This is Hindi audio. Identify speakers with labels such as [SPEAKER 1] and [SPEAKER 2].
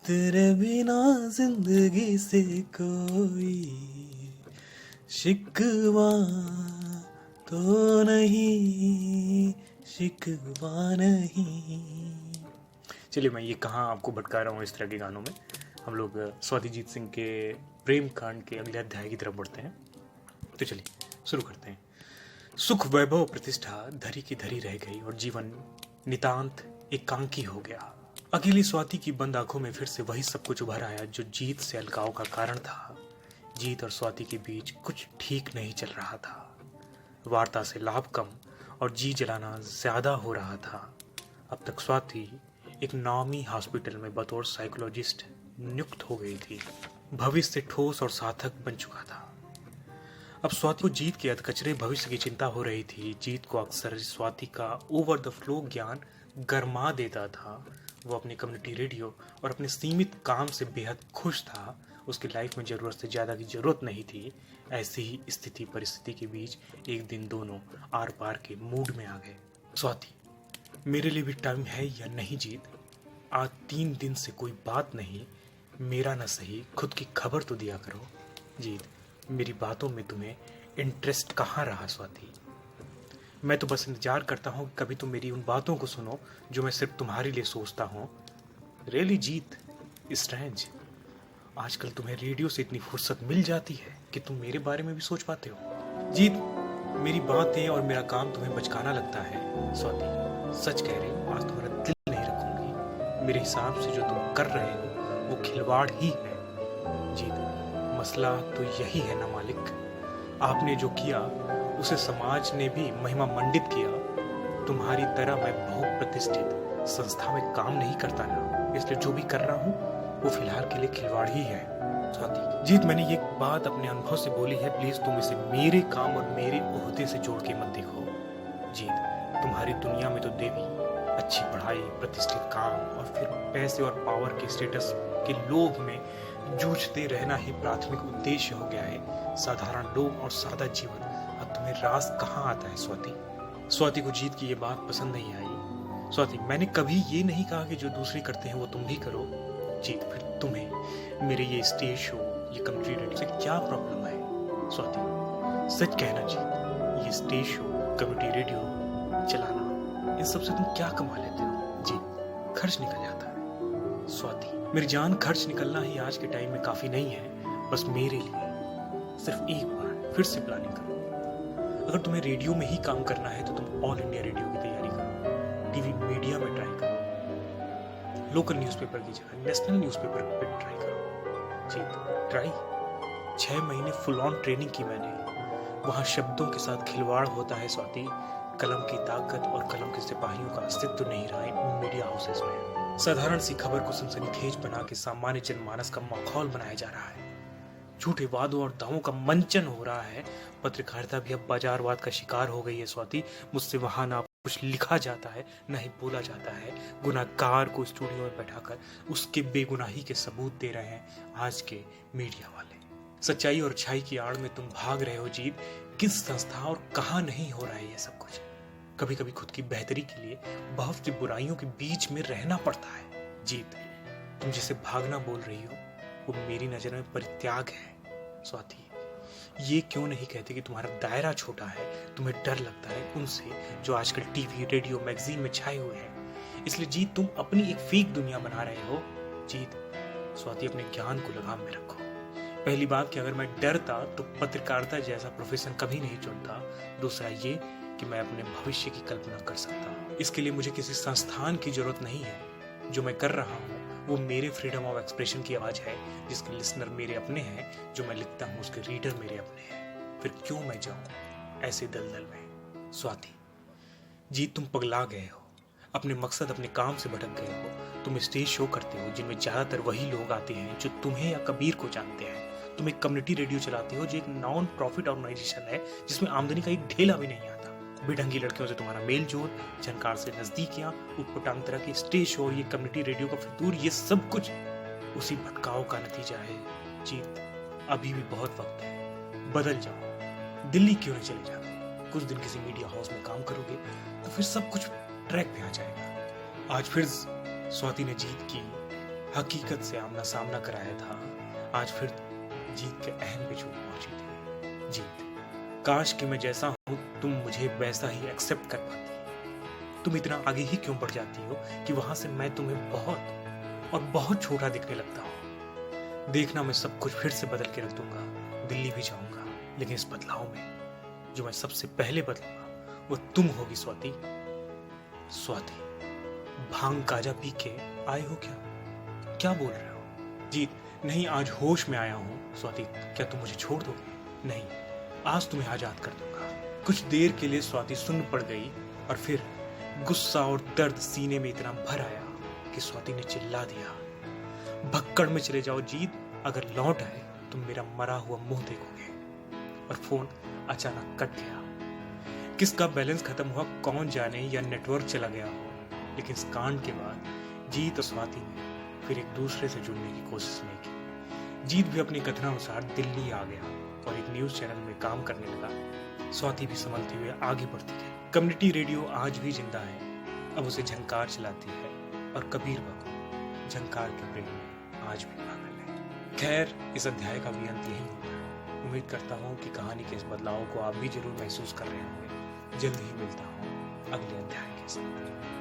[SPEAKER 1] तेरे बिना जिंदगी से कोई शिकवा तो नहीं, शिकवा नहीं। चलिए, मैं ये कहाँ आपको भटका रहा हूँ इस तरह के गानों में। हम लोग स्वातिजीत सिंह के प्रेम कांड के अगले अध्याय की तरफ बढ़ते हैं। तो चलिए शुरू करते हैं। सुख वैभव प्रतिष्ठा धरी की धरी रह गई और जीवन नितांत एकांकी हो गया। अकेली स्वाति की बंद आंखों में फिर से वही सब कुछ उभर आया जो जीत से अलगाव का कारण था। जीत और स्वाति के बीच कुछ ठीक नहीं चल रहा था। वार्ता से लाभ कम और जी जलाना ज्यादा हो रहा था। अब तक स्वाति एक नामी हॉस्पिटल में बतौर साइकोलॉजिस्ट नियुक्त हो गई थी। भविष्य ठोस और सार्थक बन चुका था। अब स्वाति को जीत के अधकचरे भविष्य की चिंता हो रही थी। जीत को अक्सर स्वाति का ओवर द फ्लो ज्ञान गरमा देता था। वो अपनी कम्युनिटी रेडियो और अपने सीमित काम से बेहद खुश था। उसकी लाइफ में जरूरत से ज़्यादा की जरूरत नहीं थी। ऐसी ही स्थिति परिस्थिति के बीच एक दिन दोनों आर पार के मूड में आ गए। स्वाति, मेरे लिए भी टाइम है या नहीं जीत? आज 3 दिन से कोई बात नहीं। मेरा न सही खुद की खबर तो दिया करो। जीत, मेरी बातों में तुम्हें इंटरेस्ट कहाँ रहा स्वाति? मैं तो बस इंतजार करता हूँ कभी तुम मेरी उन बातों को सुनो जो मैं सिर्फ तुम्हारे लिए सोचता हूँ। रियली जीत, स्ट्रेंज, आजकल तुम्हें रेडियो से इतनी फुर्सत मिल जाती है कि तुम मेरे बारे में भी सोच पाते हो। जीत, मेरी बातें और मेरा काम तुम्हें बचकाना लगता है। स्वाति, सच कह रही हूँ, आज तुम्हारा दिल नहीं रखूंगी। मेरे हिसाब से जो तुम कर रहे हो वो खिलवाड़ ही है। जीत, मसला तो यही है ना मालिक, आपने जो किया उसे समाज ने भी महिमा मंडित किया। तुम्हारी तरह मैं बहुत प्रतिष्ठित संस्था में काम नहीं करता ना, इसलिए जो भी कर रहा हूँ वो फिलहाल के लिए खिलवाड़ ही है। स्वाति, जीत, मैंने ये बात अपने अनुभव से बोली है। प्लीज तुम इसे मेरे काम और मेरे ओहदे से जोड़ के मत देखो। जीत, तुम्हारी दुनिया में तो देवी, अच्छी पढ़ाई, प्रतिष्ठित काम और फिर पैसे और पावर के स्टेटस के लोभ में जूझते रहना ही प्राथमिक उद्देश्य हो गया है। साधारण लोग और सादा जीवन, अब तुम्हें रास कहाँ आता है स्वाति? स्वाति को जीत की ये बात पसंद नहीं आई। स्वाति, मैंने कभी ये नहीं कहा कि जो दूसरे करते हैं वो तुम भी करो। जीत, फिर तुम्हें मेरे ये स्टेज शो, ये कम्युनिटी रेडियो से क्या प्रॉब्लम है? स्वाति, सच कहना जीत, ये स्टेज शो, कम्युनिटी रेडियो चलाना, इन सब से तुम क्या कमा लेते हो? जीत, खर्च निकल जाता है। स्वाति, मेरी जान, खर्च निकलना ही आज के टाइम में काफी नहीं है। बस मेरे लिए सिर्फ एक बार फिर से प्लानिंग करो। अगर तुम्हें रेडियो में ही काम करना है तो तुम ऑल इंडिया रेडियो की तैयारी करो। टीवी मीडिया में ट्राई करो। लोकल न्यूज़पेपर की जगह नेशनल न्यूज़पेपर पे ट्राई करो। जीत, ट्राई। 6 महीने फुल ऑन ट्रेनिंग की मैंने। वहाँ शब्दों के साथ खिलवाड़ होता है स्वाति। कलम की ताकत और कलम के सिपाहियों का अस्तित्व नहीं रहा इन मीडिया हाउसेस में। साधारण सी खबर को सनसनीखेज बना के सामान्य जनमानस का माहौल बनाया जा रहा है। झूठे वादों और दावों का मंचन हो रहा है। पत्रकारिता भी अब बाजारवाद का शिकार हो गई है स्वाति। मुझसे वहां ना कुछ लिखा जाता है, न ही बोला जाता है। गुनाहगार को स्टूडियो में बैठाकर उसके बेगुनाही के सबूत दे रहे हैं आज के मीडिया वाले। सच्चाई और अच्छाई की आड़ में तुम भाग रहे हो जीत। किस संस्था और कहां नहीं हो रहा है ये सब कुछ। कभी कभी खुद की बेहतरी के लिए बहुत सी बुराइयों के बीच में रहना पड़ता है। जीत, तुम जिसे भागना बोल रही हो वो मेरी नजर में परित्याग है। स्वाति, ये क्यों नहीं कहते कि तुम्हारा दायरा छोटा है, तुम्हें डर लगता है उनसे जो आजकल टीवी, रेडियो, मैगजीन में छाए हुए हैं। इसलिए जीत, तुम अपनी एक फेक दुनिया बना रहे हो। जीत, स्वाति, अपने ज्ञान को लगाम में रखो। पहली बात कि अगर मैं डरता तो पत्रकारिता जैसा प्रोफेशन कभी नहीं चुनता। दूसरा ये कि मैं अपने भविष्य की कल्पना कर सकता। इसके लिए मुझे किसी संस्थान की जरूरत नहीं है। जो मैं कर रहा हूँ वो मेरे फ्रीडम ऑफ एक्सप्रेशन की आवाज है, जिसके लिसनर मेरे अपने हैं। जो मैं लिखता हूँ उसके रीडर मेरे अपने हैं। फिर क्यों मैं जाऊं ऐसे दलदल में? स्वाति, जीत, तुम पगला गए हो। अपने मकसद, अपने काम से भटक गए हो। तुम स्टेज शो करते हो जिनमें ज्यादातर वही लोग आते हैं जो तुम्हें या कबीर को जानते हैं। तुम एक कम्युनिटी रेडियो चलाते हो जो एक नॉन प्रॉफिट ऑर्गेनाइजेशन है जिसमें आमदनी का एक ढेला भी नहीं आता। बेढंगी लड़कियों से तुम्हारा मेल जोल, झनकार से नजदीकियां, उटपटांग तरह के स्टेज शो, ये कम्युनिटी रेडियो का फितूर, ये सब कुछ उसी भटकाव का नतीजा है। जीत, अभी भी बहुत वक्त है, बदल जाओ। दिल्ली क्यों नहीं चले जाते? कुछ दिन किसी मीडिया हाउस में काम करोगे तो फिर सब कुछ ट्रैक पे आ जाएगा। आज फिर स्वाति ने जीत की हकीकत से आमना सामना कराया था, आज फिर जीत के अहम पे चूक पहुंची थी। जीत, काश कि मैं जैसा हूं तुम मुझे वैसा ही एक्सेप्ट कर पाती। तुम इतना आगे ही क्यों बढ़ जाती हो कि वहां से मैं तुम्हें बहुत और बहुत छोटा दिखने लगता हूं। देखना, मैं सब कुछ फिर से बदल के रख दूंगा, दिल्ली भी जाऊंगा, लेकिन इस बदलाव में जो मैं सबसे पहले बदलूंगा वो तुम होगी स्वाति। स्वाति, भांग गाजा पी के आए हो क्या? क्या बोल रहे हो? जीत, नहीं, आज होश में आया हूं। स्वाति, क्या तुम मुझे छोड़ दोगे? नहीं, आज तुम्हें आजाद कर दूंगा। कुछ देर के लिए स्वाति सुन पड़ गई और फिर गुस्सा और दर्द सीने में इतना भर आया कि स्वाति ने चिल्ला दिया, भक्कड़ में चले जाओ जीत, अगर लौट आए तुम मेरा मरा हुआ मुंह देखोगे। और फोन अचानक कट गया। किसका बैलेंस खत्म हुआ कौन जाने, या नेटवर्क चला गया हो, लेकिन इस कांड के बाद जीत और स्वाति ने फिर एक दूसरे से जुड़ने की कोशिश नहीं की। जीत भी अपने कथनानुसार दिल्ली आ गया और एक न्यूज चैनल में काम करने लगा। स्वाति भी संभलते हुए आगे बढ़ती गई। कम्युनिटी रेडियो आज भी जिंदा है, अब उसे झंकार चलाती है और कबीर बाबू झंकार के प्रेम में आज भी पागल है। खैर, इस अध्याय का भी अंत यही होगा। उम्मीद करता हूँ कि कहानी के इस बदलाव को आप भी जरूर महसूस कर रहे होंगे। जल्द ही मिलता हूँ अगले अध्याय के साथ।